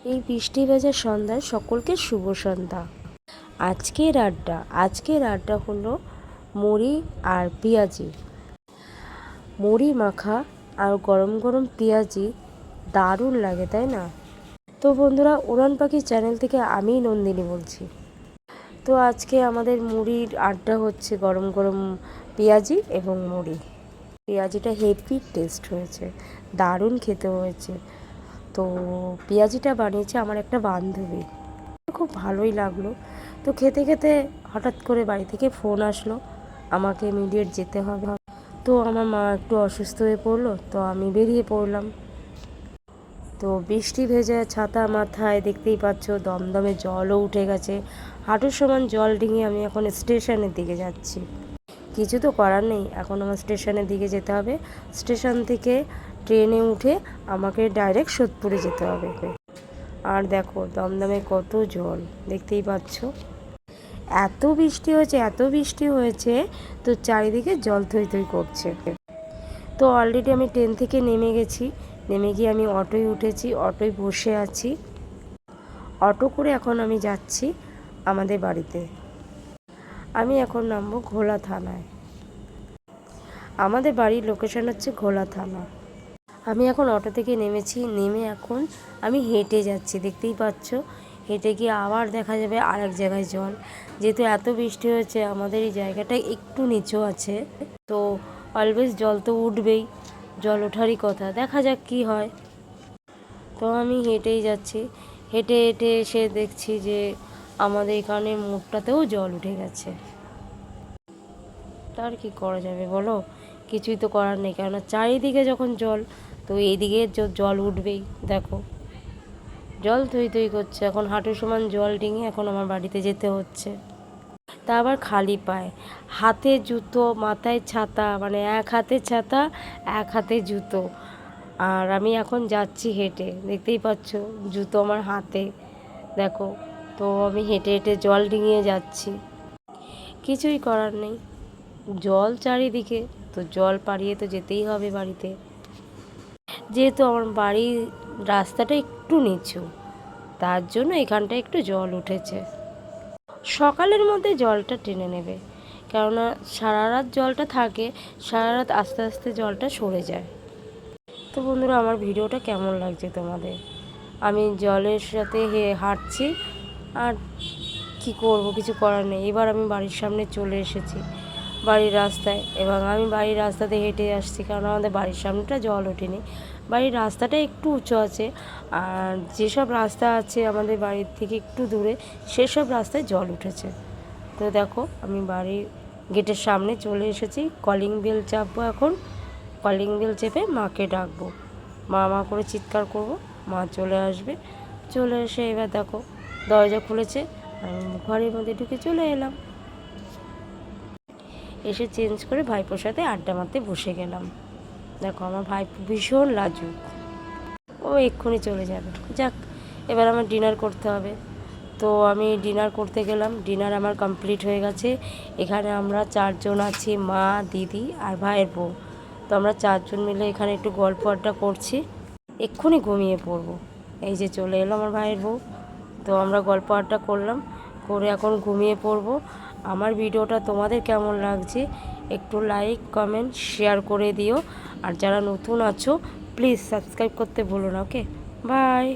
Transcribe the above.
এই বৃষ্টি ভেজা সন্ধ্যায় সকলকে শুভ সন্ধ্যা। আজকের আড্ডা হলো মুড়ি আর পেঁয়াজি। মুড়ি মাখা আর গরম গরম পেঁয়াজি দারুণ লাগে, তাই না? তো বন্ধুরা, উড়ান পাখি চ্যানেল থেকে আমি নন্দিনী বলছি। তো আজকে আমাদের মুড়ির আড্ডা হচ্ছে গরম গরম পেঁয়াজি এবং মুড়ি। পেঁয়াজিটা হেভি টেস্ট হয়েছে, দারুণ খেতে হয়েছে। তো পেঁয়াজিটা বানিয়েছে আমার একটা বান্ধবী, খুব ভালোই লাগলো। তো খেতে খেতে হঠাৎ করে বাড়ি থেকে ফোন আসলো, আমাকে ইমিডিয়েট যেতে হবে। তো আমার মা একটু অসুস্থ হয়ে পড়লো, তো আমি বেরিয়ে পড়লাম। তো বৃষ্টি ভেজা ছাতা মাথায়, দেখতেই পাচ্ছ দমদমে জলও উঠে গেছে, হাঁটুর সমান জল ডিঙিয়ে আমি এখন স্টেশনের দিকে যাচ্ছি। কিছু তো করার নেই, এখন আমার স্টেশনের দিকে যেতে হবে। স্টেশন থেকে ট্রেনে উঠে আমাকে ডাইরেক্ট সোদপুরে যেতে হবে। আর দেখো দমদমে কত জল, দেখতেই পাচ্ছ। এত বৃষ্টি হয়েছে তো চারিদিকে জল থই থই করছে। তো অলরেডি আমি ট্রেন থেকে নেমে গেছি, নেমে গিয়ে আমি অটোয় উঠেছি, অটোয় বসে আছি। অটো করে এখন আমি যাচ্ছি আমাদের বাড়িতে। আমি এখন নামবো ঘোলা থানায়। আমাদের বাড়ির লোকেশন হচ্ছে ঘোলা থানা। আমি এখন অটো থেকে নেমেছি, নেমে এখন আমি হেঁটে যাচ্ছি, দেখতেই পাচ্ছ। হেঁটে গিয়ে আবার দেখা যাবে আরেক জায়গায় জল, যেহেতু এত বৃষ্টি হয়েছে আমাদের এই জায়গাটা একটু নিচু আছে, তো অলওয়েজ জল তো উঠবেই, জল ওঠারই কথা, দেখা যাক কি হয়। তো আমি হেঁটেই যাচ্ছি, হেঁটে হেঁটে এসে দেখছি যে আমাদের এখানে মোড়টাতেও জল উঠে গেছে। তার কি করা যাবে বলো, কিছুই তো করার নেই, কেননা চারিদিকে যখন জল, তো এইদিকে জল উঠবেই। দেখো জল থই থই করছে, এখন হাঁটু সমান জল ডিঙে এখন আমার বাড়িতে যেতে হচ্ছে, তা আবার খালি পায়ে, হাতে জুতো, মাথায় ছাতা, মানে এক হাতে ছাতা এক হাতে জুতো। আর আমি এখন যাচ্ছি হেঁটে, দেখতেই পাচ্ছ জুতো আমার হাতে, দেখো। তো আমি হেঁটে হেঁটে জল ডিঙিয়ে যাচ্ছি, কিছুই করার নেই, জল চারিদিকে, তো জল পাড়িয়ে তো যেতেই হবে বাড়িতে। যেহেতু আমার বাড়ির রাস্তাটা একটু নিচু, তার জন্য এখানটা একটু জল উঠেছে। সকালের মধ্যে জলটা টেনে নেবে, কেননা সারা রাত জলটা থাকে, সারা রাত আস্তে আস্তে জলটা সরে যায়। তো বন্ধুরা, আমার ভিডিওটা কেমন লাগছে তোমাদের? আমি জলের সাথে হাঁটছি, আর কি করব, কিছু করার নেই। এবার আমি বাড়ির সামনে চলে এসেছি, বাড়ির রাস্তায়, এবং আমি বাড়ির রাস্তাতে হেঁটে আসছি, কারণ আমাদের বাড়ির সামনেটা জল ওঠেনি, বাড়ির রাস্তাটা একটু উঁচু আছে, আর যেসব রাস্তা আছে আমাদের বাড়ির থেকে একটু দূরে সেসব রাস্তায় জল উঠেছে। তো দেখো আমি বাড়ির গেটের সামনে চলে এসেছি, কলিং বেল চাপবো এখন, কলিং বেল চেপে মাকে ডাকবো, মা মা করে চিৎকার করব, মা চলে আসবে। চলে এসে এবার দেখো দরজা খুলেছে, আমি ঘরের মধ্যে ঢুকে চলে এলাম, এসে চেঞ্জ করে ভাইপোর সাথে আড্ডা মারতে বসে গেলাম। দেখো আমার ভাইপো ভীষণ লাজুক, ও এক্ষুনি চলে যাবে। যাক, এবার আমার ডিনার করতে হবে। তো আমি ডিনার করতে গেলাম, ডিনার আমার কমপ্লিট হয়ে গেছে। এখানে আমরা 4 জন আছি, মা, দিদি আর ভাইয়ের বউ। তো আমরা 4 জন মিলে এখানে একটু গল্প আড্ডা করছি, এক্ষুনি ঘুমিয়ে পড়বো। এই যে চলে এলো আমার ভাইয়ের বউ। তো আমরা গল্প আড্ডা করলাম, করে এখন ঘুমিয়ে পড়বো। আমার ভিডিওটা তোমাদের কেমন লাগছে একটু লাইক, কমেন্ট, শেয়ার করে দিও। আর যারা নতুন আছো প্লিজ সাবস্ক্রাইব করতে ভুলো না। ওকে, বাই।